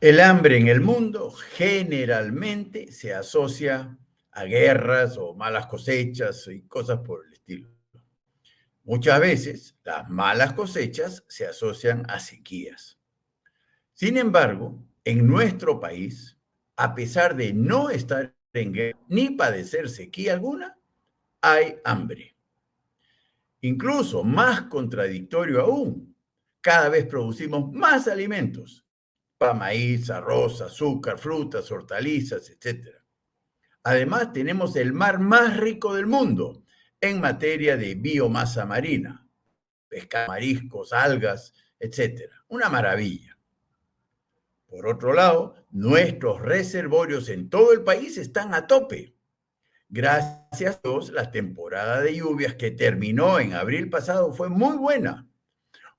El hambre en el mundo generalmente se asocia a guerras o malas cosechas y cosas por el estilo. Muchas veces las malas cosechas se asocian a sequías. Sin embargo, en nuestro país, a pesar de no estar en guerra ni padecer sequía alguna, hay hambre. Incluso más contradictorio aún, cada vez producimos más alimentos: maíz, arroz, azúcar, frutas, hortalizas, etc. Además, tenemos el mar más rico del mundo en materia de biomasa marina, pescado, mariscos, algas, etc. Una maravilla. Por otro lado, nuestros reservorios en todo el país están a tope. Gracias a Dios, la temporada de lluvias que terminó en abril pasado fue muy buena.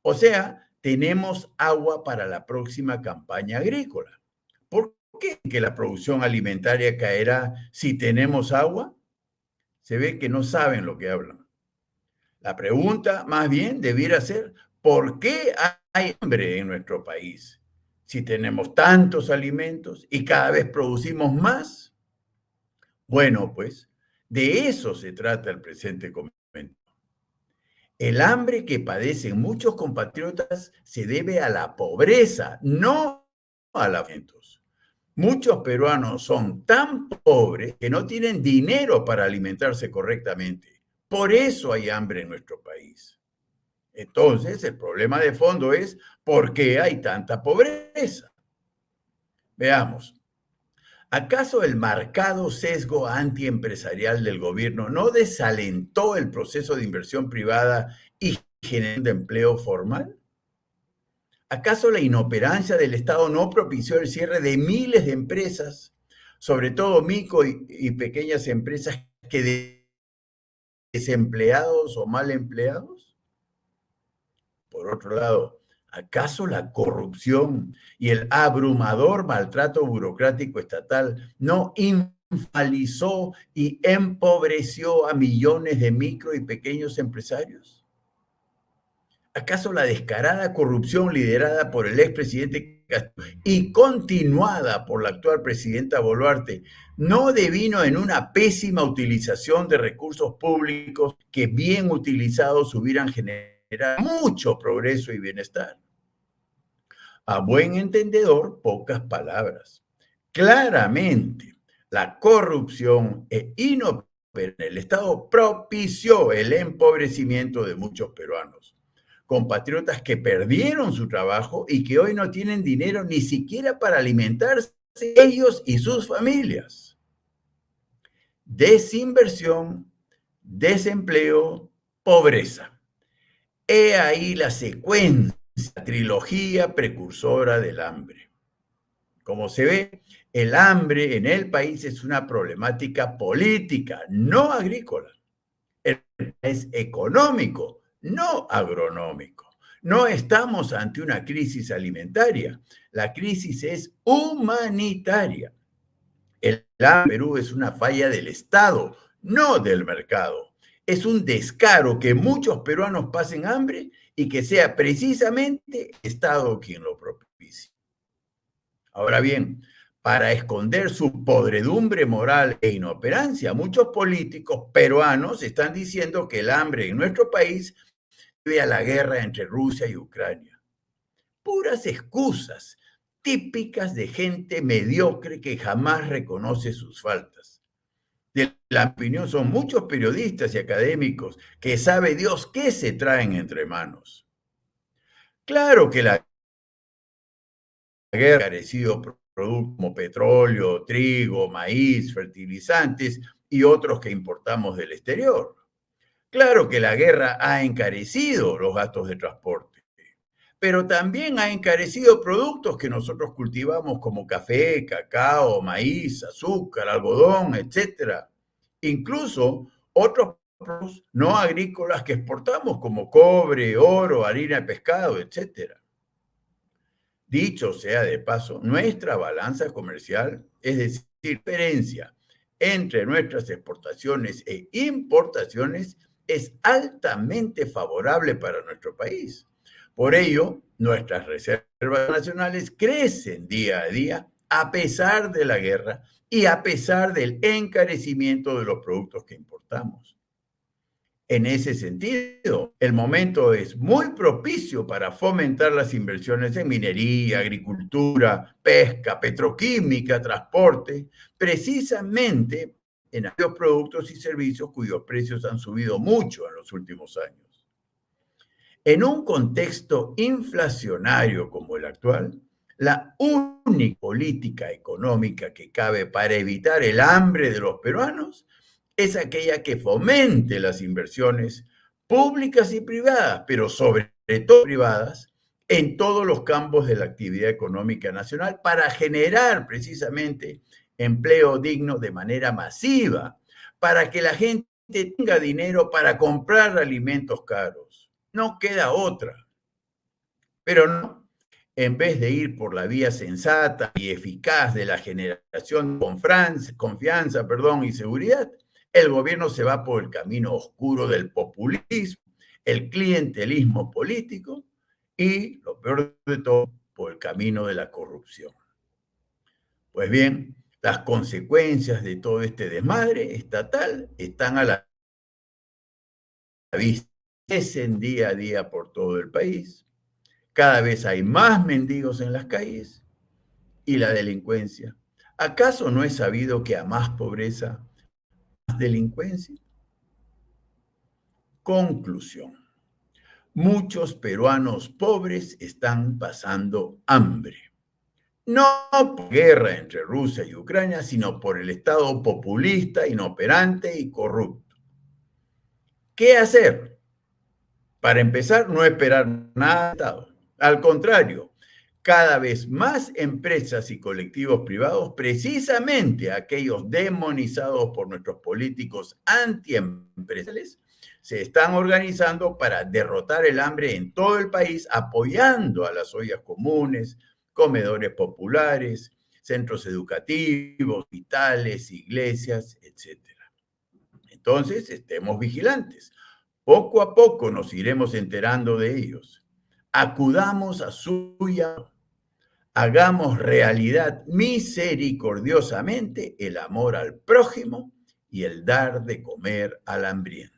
O sea, tenemos agua para la próxima campaña agrícola. ¿Por qué que la producción alimentaria caerá si tenemos agua? Se ve que no saben lo que hablan. La pregunta más bien debiera ser: ¿por qué hay hambre en nuestro país si tenemos tantos alimentos y cada vez producimos más? Bueno, pues de eso se trata el presente comentario. El hambre que padecen muchos compatriotas se debe a la pobreza, no a los alimentos. Muchos peruanos son tan pobres que no tienen dinero para alimentarse correctamente. Por eso hay hambre en nuestro país. Entonces, el problema de fondo es: ¿por qué hay tanta pobreza? Veamos. ¿Acaso el marcado sesgo antiempresarial del gobierno no desalentó el proceso de inversión privada y generación de empleo formal? ¿Acaso la inoperancia del Estado no propició el cierre de miles de empresas, sobre todo micro y pequeñas empresas, que desempleados o mal empleados? Por otro lado, ¿acaso la corrupción y el abrumador maltrato burocrático estatal no infalizó y empobreció a millones de micro y pequeños empresarios? ¿Acaso la descarada corrupción liderada por el expresidente Castillo y continuada por la actual presidenta Boluarte no devino en una pésima utilización de recursos públicos que, bien utilizados, hubieran generado mucho progreso y bienestar? A buen entendedor, pocas palabras. Claramente, la corrupción e inoperancia en el Estado propició el empobrecimiento de muchos peruanos, compatriotas que perdieron su trabajo y que hoy no tienen dinero ni siquiera para alimentarse ellos y sus familias. Desinversión, desempleo, pobreza. He ahí la secuencia, la trilogía precursora del hambre. Como se ve, el hambre en el país es una problemática política, no agrícola. Es económico, no agronómico. No estamos ante una crisis alimentaria. La crisis es humanitaria. El hambre en Perú es una falla del Estado, no del mercado. Es un descaro que muchos peruanos pasen hambre y que sea precisamente el Estado quien lo propicie. Ahora bien, para esconder su podredumbre moral e inoperancia, muchos políticos peruanos están diciendo que el hambre en nuestro país debe a la guerra entre Rusia y Ucrania. Puras excusas típicas de gente mediocre que jamás reconoce sus faltas. De la opinión son muchos periodistas y académicos que sabe Dios qué se traen entre manos. Claro que la guerra ha encarecido productos como petróleo, trigo, maíz, fertilizantes y otros que importamos del exterior. Claro que la guerra ha encarecido los gastos de transporte, pero también ha encarecido productos que nosotros cultivamos como café, cacao, maíz, azúcar, algodón, etc. Incluso otros productos no agrícolas que exportamos como cobre, oro, harina de pescado, etc. Dicho sea de paso, nuestra balanza comercial, es decir, la diferencia entre nuestras exportaciones e importaciones, es altamente favorable para nuestro país, Por ello, nuestras reservas nacionales crecen día a día a pesar de la guerra y a pesar del encarecimiento de los productos que importamos. En ese sentido, el momento es muy propicio para fomentar las inversiones en minería, agricultura, pesca, petroquímica, transporte, precisamente en aquellos productos y servicios cuyos precios han subido mucho en los últimos años. En un contexto inflacionario como el actual, la única política económica que cabe para evitar el hambre de los peruanos es aquella que fomente las inversiones públicas y privadas, pero sobre todo privadas, en todos los campos de la actividad económica nacional para generar precisamente empleo digno de manera masiva, para que la gente tenga dinero para comprar alimentos caros. No queda otra. Pero no, en vez de ir por la vía sensata y eficaz de la generación de confianza, y seguridad, el gobierno se va por el camino oscuro del populismo, el clientelismo político y, lo peor de todo, por el camino de la corrupción. Pues bien, las consecuencias de todo este desmadre estatal están a la vista, crecen día a día por todo el país. Cada vez hay más mendigos en las calles y la delincuencia. ¿Acaso no es sabido que a más pobreza, más delincuencia? Conclusión. Muchos peruanos pobres están pasando hambre. No por guerra entre Rusia y Ucrania, sino por el Estado populista, inoperante y corrupto. ¿Qué hacer? Para empezar, no esperar nada del Estado. Al contrario, cada vez más empresas y colectivos privados, precisamente aquellos demonizados por nuestros políticos antiempresariales, se están organizando para derrotar el hambre en todo el país, apoyando a las ollas comunes, comedores populares, centros educativos, hospitales, iglesias, etc. Entonces, estemos vigilantes. Poco a poco nos iremos enterando de ellos. Acudamos a su llamado. Hagamos realidad misericordiosamente el amor al prójimo y el dar de comer al hambriento.